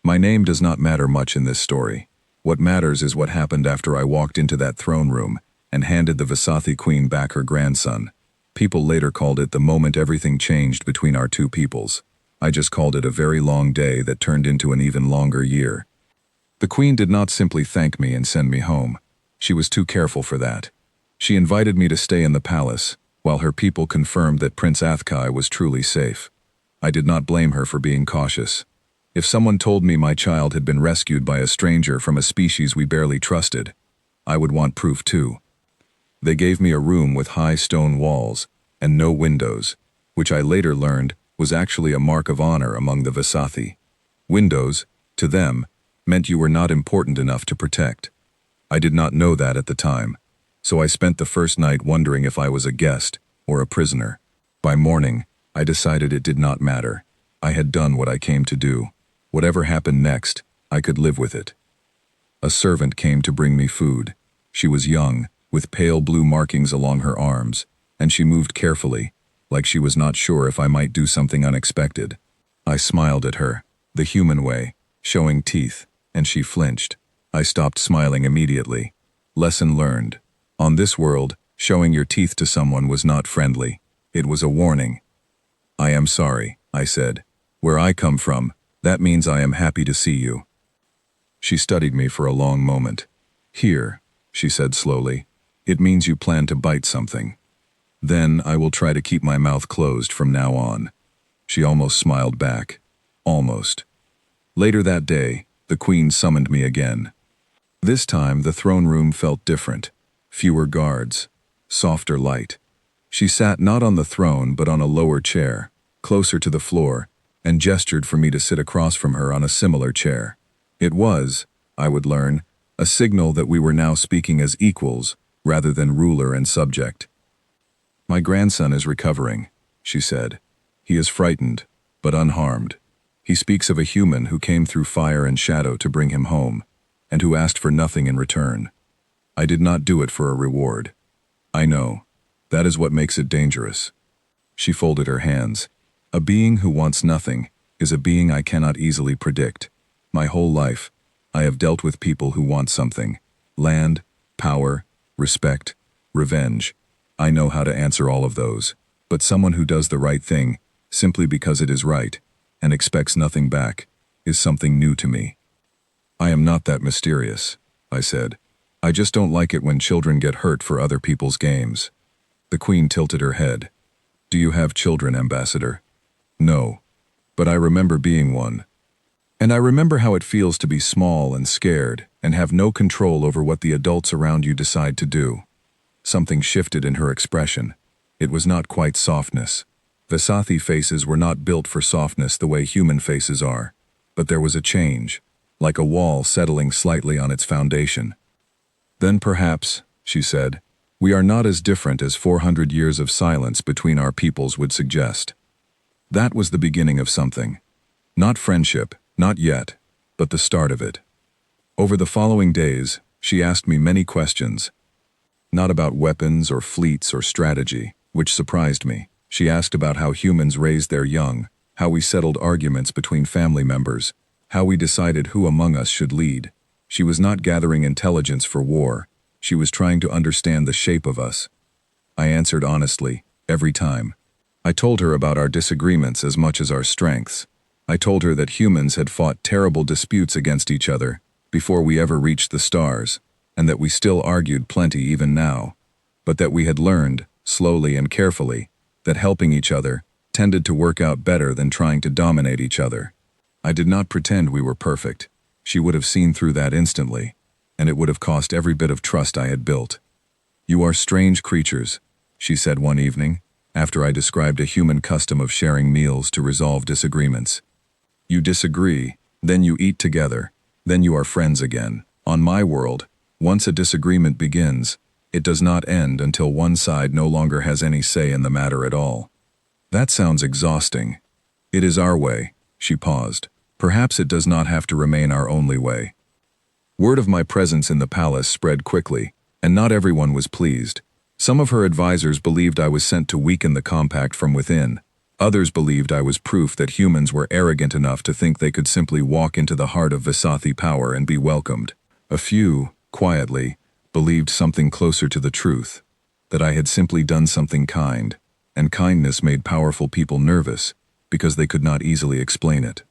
My name does not matter much in this story. What matters is what happened after I walked into that throne room and handed the Vasathi queen back her grandson. People later called it the moment everything changed between our two peoples. I just called it a very long day that turned into an even longer year. The queen did not simply thank me and send me home. She was too careful for that. She invited me to stay in the palace, while her people confirmed that Prince Athkai was truly safe. I did not blame her for being cautious. If someone told me my child had been rescued by a stranger from a species we barely trusted, I would want proof too. They gave me a room with high stone walls and no windows, which I later learned was actually a mark of honor among the Vasathi. Windows, to them, meant you were not important enough to protect. I did not know that at the time, so I spent the first night wondering if I was a guest or a prisoner. By morning, I decided it did not matter. I had done what I came to do. Whatever happened next, I could live with it. A servant came to bring me food. She was young, with pale blue markings along her arms, and she moved carefully, like she was not sure if I might do something unexpected. I smiled at her, the human way, showing teeth, and she flinched. I stopped smiling immediately. Lesson learned. On this world, showing your teeth to someone was not friendly. It was a warning. I am sorry, I said. Where I come from, that means I am happy to see you. She studied me for a long moment. Here, she said slowly, it means you plan to bite something. Then I will try to keep my mouth closed from now on. She almost smiled back. Almost. Later that day, the queen summoned me again. This time the throne room felt different. Fewer guards. Softer light. She sat not on the throne but on a lower chair, closer to the floor, and gestured for me to sit across from her on a similar chair. It was, I would learn, a signal that we were now speaking as equals rather than ruler and subject. My grandson is recovering, she said. He is frightened, but unharmed. He speaks of a human who came through fire and shadow to bring him home, and who asked for nothing in return. I did not do it for a reward. I know. That is what makes it dangerous. She folded her hands. A being who wants nothing is a being I cannot easily predict. My whole life, I have dealt with people who want something. Land, power, respect, revenge. I know how to answer all of those. But someone who does the right thing, simply because it is right, and expects nothing back, is something new to me. I am not that mysterious, I said. I just don't like it when children get hurt for other people's games. The queen tilted her head. Do you have children, Ambassador? No. But I remember being one. And I remember how it feels to be small and scared and have no control over what the adults around you decide to do. Something shifted in her expression. It was not quite softness. Vasathi faces were not built for softness the way human faces are. But there was a change, like a wall settling slightly on its foundation. Then perhaps, she said, we are not as different as 400 years of silence between our peoples would suggest. That was the beginning of something. Not friendship, not yet, but the start of it. Over the following days, she asked me many questions. Not about weapons or fleets or strategy, which surprised me. She asked about how humans raised their young, how we settled arguments between family members, how we decided who among us should lead. She was not gathering intelligence for war. She was trying to understand the shape of us. I answered honestly, every time. I told her about our disagreements as much as our strengths. I told her that humans had fought terrible disputes against each other before we ever reached the stars, and that we still argued plenty even now, but that we had learned, slowly and carefully, that helping each other tended to work out better than trying to dominate each other. I did not pretend we were perfect. She would have seen through that instantly, and it would have cost every bit of trust I had built. You are strange creatures, she said one evening, after I described a human custom of sharing meals to resolve disagreements. You disagree, then you eat together, then you are friends again. On my world, once a disagreement begins, it does not end until one side no longer has any say in the matter at all. That sounds exhausting. It is our way, she paused. Perhaps it does not have to remain our only way. Word of my presence in the palace spread quickly, and not everyone was pleased. Some of her advisors believed I was sent to weaken the compact from within. Others believed I was proof that humans were arrogant enough to think they could simply walk into the heart of Vasathi power and be welcomed. A few, quietly, believed something closer to the truth, that I had simply done something kind, and kindness made powerful people nervous because they could not easily explain it.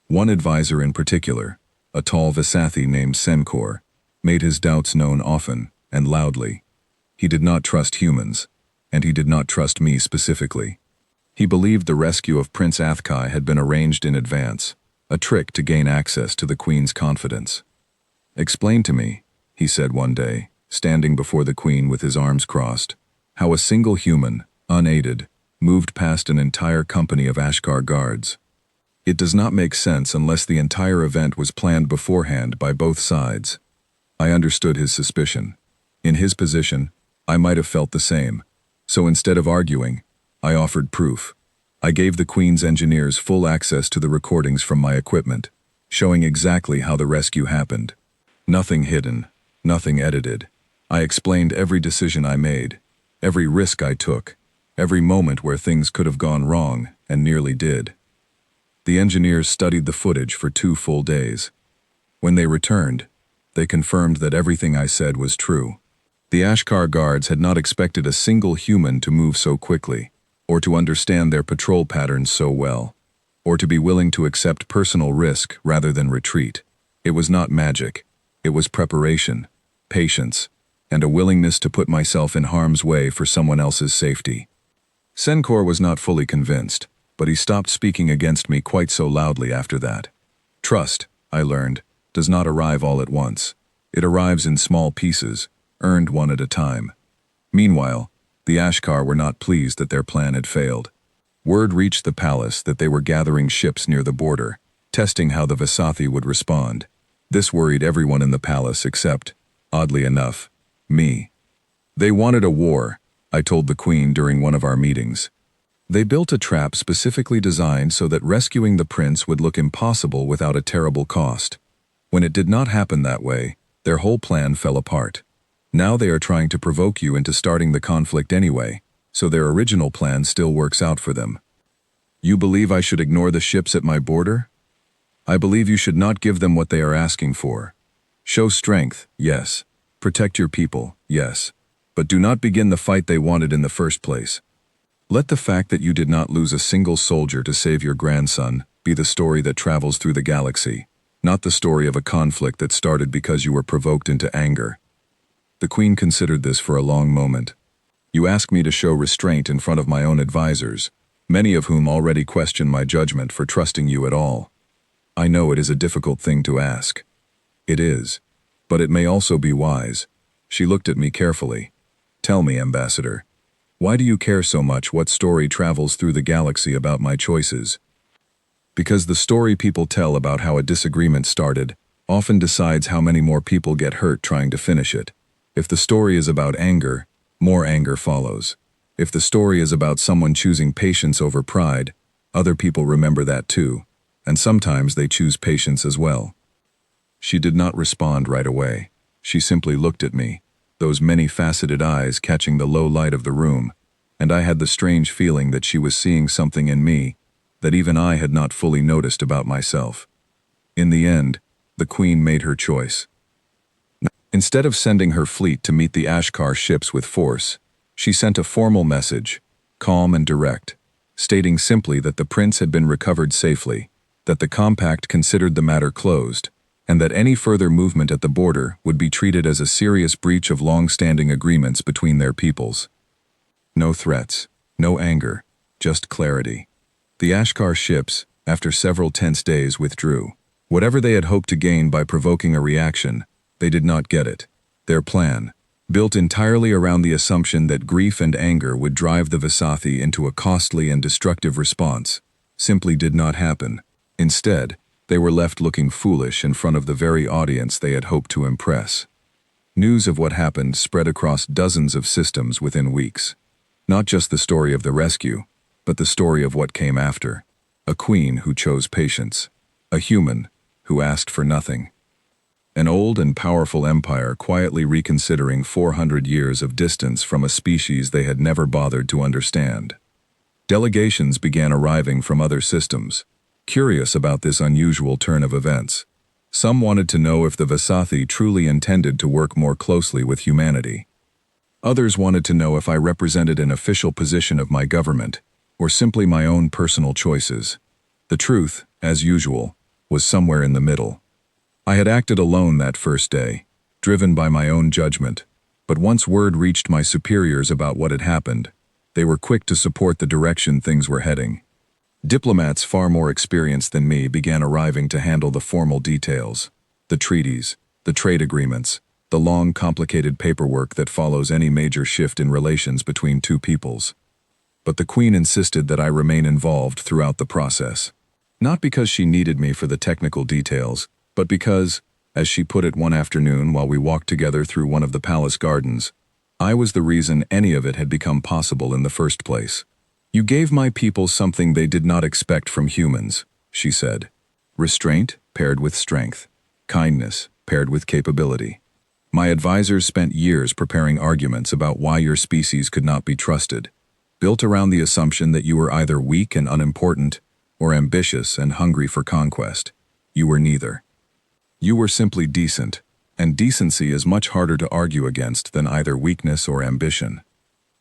One advisor in particular, a tall Vasathi named Senkor, made his doubts known often and loudly. He did not trust humans, and he did not trust me specifically. He believed the rescue of Prince Athkai had been arranged in advance, a trick to gain access to the Queen's confidence. "Explain to me," he said one day, standing before the Queen with his arms crossed, "how a single human, unaided, moved past an entire company of Ashkar guards. It does not make sense unless the entire event was planned beforehand by both sides." I understood his suspicion. In his position, I might have felt the same. So instead of arguing, I offered proof. I gave the Queen's engineers full access to the recordings from my equipment, showing exactly how the rescue happened. Nothing hidden, nothing edited. I explained every decision I made, every risk I took, every moment where things could have gone wrong and nearly did. The engineers studied the footage for 2 full days. When they returned, they confirmed that everything I said was true. The Ashkar guards had not expected a single human to move so quickly, or to understand their patrol patterns so well, or to be willing to accept personal risk rather than retreat. It was not magic. It was preparation, patience, and a willingness to put myself in harm's way for someone else's safety. Senkor was not fully convinced, but he stopped speaking against me quite so loudly after that. Trust, I learned, does not arrive all at once. It arrives in small pieces, earned one at a time. Meanwhile, the Ashkar were not pleased that their plan had failed. Word reached the palace that they were gathering ships near the border, testing how the Vasathi would respond. This worried everyone in the palace except, oddly enough, me. They wanted a war, I told the Queen during one of our meetings. They built a trap specifically designed so that rescuing the prince would look impossible without a terrible cost. When it did not happen that way, their whole plan fell apart. Now they are trying to provoke you into starting the conflict anyway, so their original plan still works out for them. You believe I should ignore the ships at my border? I believe you should not give them what they are asking for. Show strength, yes. Protect your people, yes. But do not begin the fight they wanted in the first place. Let the fact that you did not lose a single soldier to save your grandson be the story that travels through the galaxy, not the story of a conflict that started because you were provoked into anger. The Queen considered this for a long moment. You ask me to show restraint in front of my own advisors, many of whom already question my judgment for trusting you at all. I know it is a difficult thing to ask. It is, but it may also be wise. She looked at me carefully. Tell me, Ambassador, why do you care so much what story travels through the galaxy about my choices? Because the story people tell about how a disagreement started often decides how many more people get hurt trying to finish it. If the story is about anger, more anger follows. If the story is about someone choosing patience over pride, other people remember that too, and sometimes they choose patience as well. She did not respond right away. She simply looked at me, those many-faceted eyes catching the low light of the room, and I had the strange feeling that she was seeing something in me that even I had not fully noticed about myself. In the end, the Queen made her choice. Instead of sending her fleet to meet the Ashkar ships with force, she sent a formal message, calm and direct, stating simply that the prince had been recovered safely, that the compact considered the matter closed, and that any further movement at the border would be treated as a serious breach of long-standing agreements between their peoples. No threats, no anger, just clarity. The Ashkar ships, after several tense days, withdrew. Whatever they had hoped to gain by provoking a reaction, they did not get it. Their plan, built entirely around the assumption that grief and anger would drive the Vasathi into a costly and destructive response, simply did not happen. Instead, they were left looking foolish in front of the very audience they had hoped to impress. News of what happened spread across dozens of systems within weeks. Not just the story of the rescue, but the story of what came after. A queen who chose patience. A human who asked for nothing. An old and powerful empire quietly reconsidering 400 years of distance from a species they had never bothered to understand. Delegations began arriving from other systems, curious about this unusual turn of events. Some wanted to know if the Vasathi truly intended to work more closely with humanity. Others wanted to know if I represented an official position of my government, or simply my own personal choices. The truth, as usual, was somewhere in the middle. I had acted alone that first day, driven by my own judgment, but once word reached my superiors about what had happened, they were quick to support the direction things were heading. Diplomats far more experienced than me began arriving to handle the formal details, the treaties, the trade agreements, the long, complicated paperwork that follows any major shift in relations between two peoples. But the Queen insisted that I remain involved throughout the process. Not because she needed me for the technical details, but because, as she put it one afternoon while we walked together through one of the palace gardens, I was the reason any of it had become possible in the first place. "You gave my people something they did not expect from humans," she said. "Restraint paired with strength, kindness paired with capability. My advisors spent years preparing arguments about why your species could not be trusted, built around the assumption that you were either weak and unimportant, or ambitious and hungry for conquest. You were neither. You were simply decent, and decency is much harder to argue against than either weakness or ambition.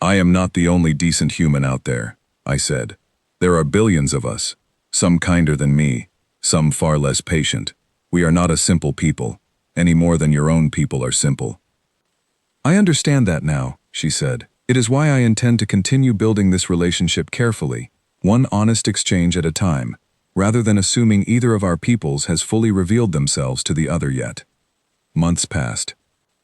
I am not the only decent human out there," I said. "There are billions of us, some kinder than me, some far less patient. We are not a simple people, any more than your own people are simple." "I understand that now," she said. "It is why I intend to continue building this relationship carefully, one honest exchange at a time, rather than assuming either of our peoples has fully revealed themselves to the other yet." Months passed.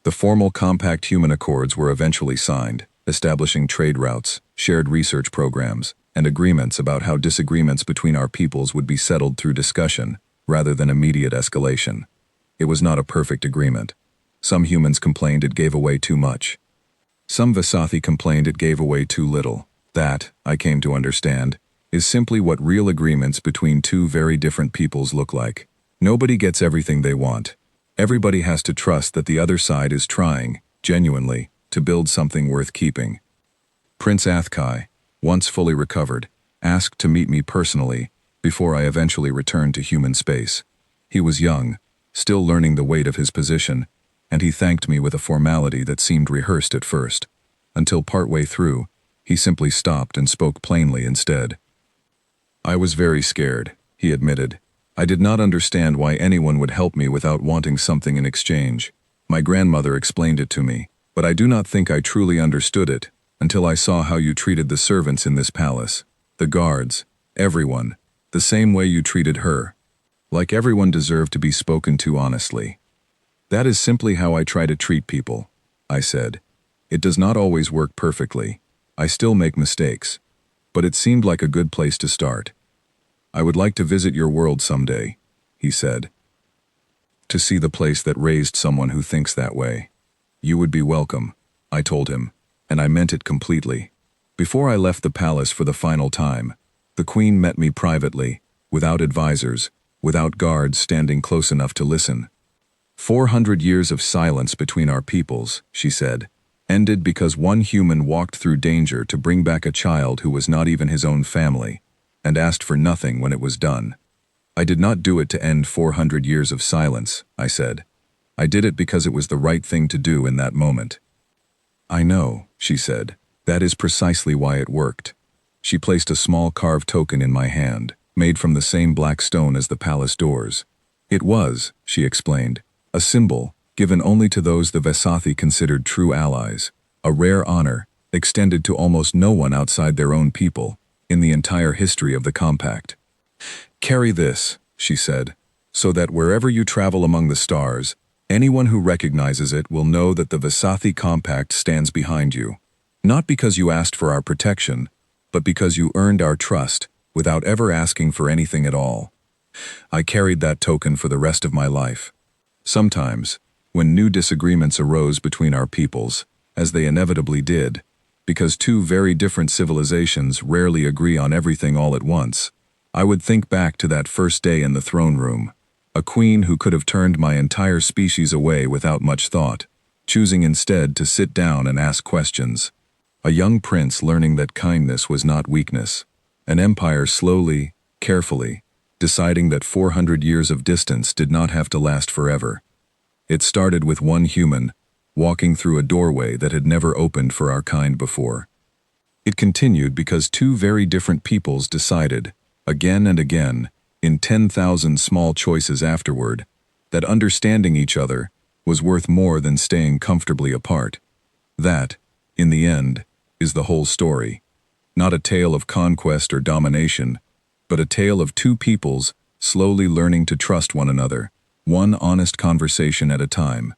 The formal Compact Human Accords were eventually signed, establishing trade routes, shared research programs, and agreements about how disagreements between our peoples would be settled through discussion, rather than immediate escalation. It was not a perfect agreement. Some humans complained it gave away too much. Some Vasathi complained it gave away too little. That, I came to understand, is simply what real agreements between two very different peoples look like. Nobody gets everything they want. Everybody has to trust that the other side is trying, genuinely, to build something worth keeping. Prince Athkai, once fully recovered, asked to meet me personally before I eventually returned to human space. He was young, still learning the weight of his position, and he thanked me with a formality that seemed rehearsed at first, until partway through, he simply stopped and spoke plainly instead. "I was very scared," he admitted. "I did not understand why anyone would help me without wanting something in exchange. My grandmother explained it to me, but I do not think I truly understood it until I saw how you treated the servants in this palace, the guards, everyone, the same way you treated her. Like everyone deserved to be spoken to honestly." "That is simply how I try to treat people," I said. "It does not always work perfectly. I still make mistakes. But it seemed like a good place to start." "I would like to visit your world someday," he said. "To see the place that raised someone who thinks that way." "You would be welcome," I told him, and I meant it completely. Before I left the palace for the final time, the Queen met me privately, without advisors, without guards standing close enough to listen. 400 years of silence between our peoples, she said, ended because one human walked through danger to bring back a child who was not even his own family, and asked for nothing when it was done. "I did not do it to end 400 years of silence," I said. "I did it because it was the right thing to do in that moment." "I know," she said. "That is precisely why it worked." She placed a small carved token in my hand, made from the same black stone as the palace doors. It was, she explained, a symbol given only to those the Vasathi considered true allies, a rare honor extended to almost no one outside their own people in the entire history of the Compact. "Carry this," she said, "so that wherever you travel among the stars, anyone who recognizes it will know that the Vasathi Compact stands behind you, not because you asked for our protection, but because you earned our trust without ever asking for anything at all." I carried that token for the rest of my life. Sometimes, when new disagreements arose between our peoples, as they inevitably did, because two very different civilizations rarely agree on everything all at once, I would think back to that first day in the throne room, a queen who could have turned my entire species away without much thought, choosing instead to sit down and ask questions. A young prince learning that kindness was not weakness, An empire slowly, carefully, deciding that 400 years of distance did not have to last forever. It started with one human, walking through a doorway that had never opened for our kind before. It continued because two very different peoples decided, again and again, in 10,000 small choices afterward, that understanding each other was worth more than staying comfortably apart. That, in the end, is the whole story. Not a tale of conquest or domination, but a tale of two peoples slowly learning to trust one another, one honest conversation at a time.